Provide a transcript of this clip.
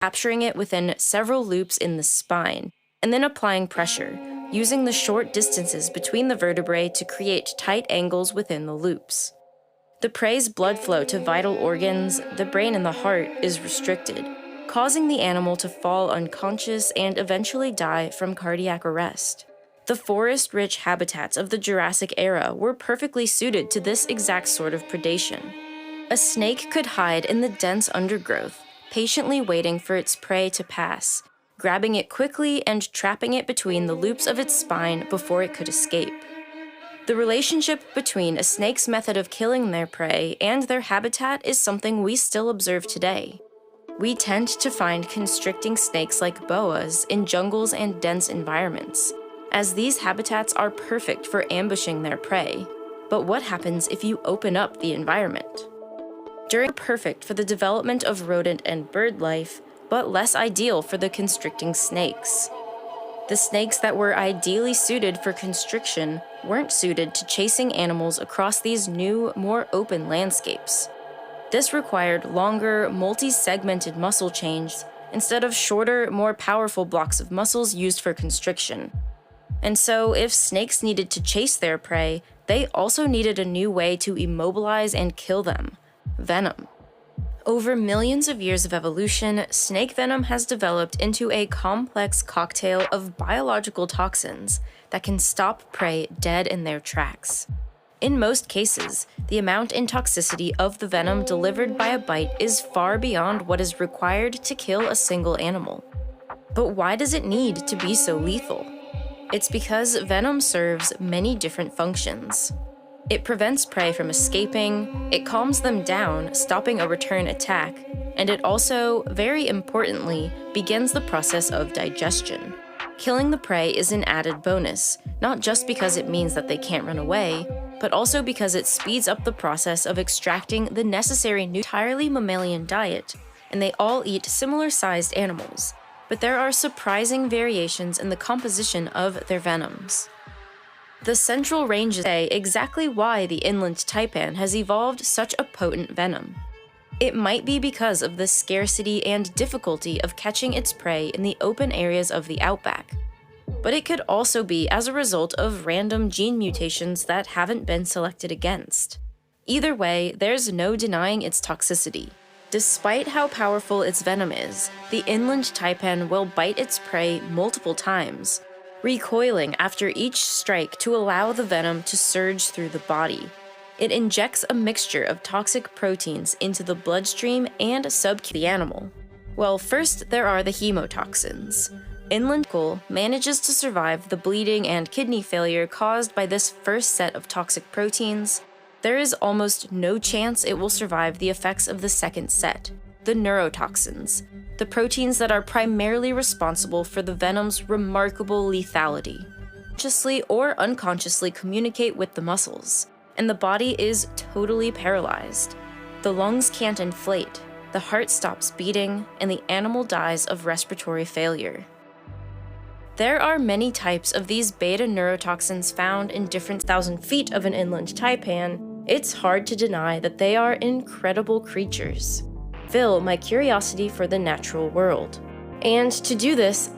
capturing it within several loops in the spine, and then applying pressure, using the short distances between the vertebrae to create tight angles within the loops. The prey's blood flow to vital organs, the brain and the heart, is restricted, causing the animal to fall unconscious and eventually die from cardiac arrest. The forest-rich habitats of the Jurassic era were perfectly suited to this exact sort of predation. A snake could hide in the dense undergrowth, patiently waiting for its prey to pass, grabbing it quickly and trapping it between the loops of its spine before it could escape. The relationship between a snake's method of killing their prey and their habitat is something we still observe today. We tend to find constricting snakes like boas in jungles and dense environments, as these habitats are perfect for ambushing their prey. But what happens if you open up the environment? Perfect for the development of rodent and bird life, but less ideal for the constricting snakes. The snakes that were ideally suited for constriction weren't suited to chasing animals across these new, more open landscapes. This required longer, multi-segmented muscle chains instead of shorter, more powerful blocks of muscles used for constriction. And so, if snakes needed to chase their prey, they also needed a new way to immobilize and kill them: venom. Over millions of years of evolution, snake venom has developed into a complex cocktail of biological toxins that can stop prey dead in their tracks. In most cases, the amount and toxicity of the venom delivered by a bite is far beyond what is required to kill a single animal. But why does it need to be so lethal? It's because venom serves many different functions. It prevents prey from escaping, it calms them down, stopping a return attack, and it also, very importantly, begins the process of digestion. Killing the prey is an added bonus, not just because it means that they can't run away, but also because it speeds up the process of extracting the necessary entirely mammalian diet, and they all eat similar-sized animals, but there are surprising variations in the composition of their venoms. The central ranges say exactly why the inland taipan has evolved such a potent venom. It might be because of the scarcity and difficulty of catching its prey in the open areas of the outback. But it could also be as a result of random gene mutations that haven't been selected against. Either way, there's no denying its toxicity. Despite how powerful its venom is, the inland taipan will bite its prey multiple times, recoiling after each strike to allow the venom to surge through the body. It injects a mixture of toxic proteins into the bloodstream and the animal. Well, first there are the hemotoxins. Inland manages to survive the bleeding and kidney failure caused by this first set of toxic proteins. There is almost no chance it will survive the effects of the second set, the neurotoxins, the proteins that are primarily responsible for the venom's remarkable lethality. Consciously or unconsciously communicate with the muscles, and the body is totally paralyzed. The lungs can't inflate, the heart stops beating, and the animal dies of respiratory failure. There are many types of these beta neurotoxins found in different 1,000 feet of an inland taipan. It's hard to deny that they are incredible creatures. Fill my curiosity for the natural world. And to do this,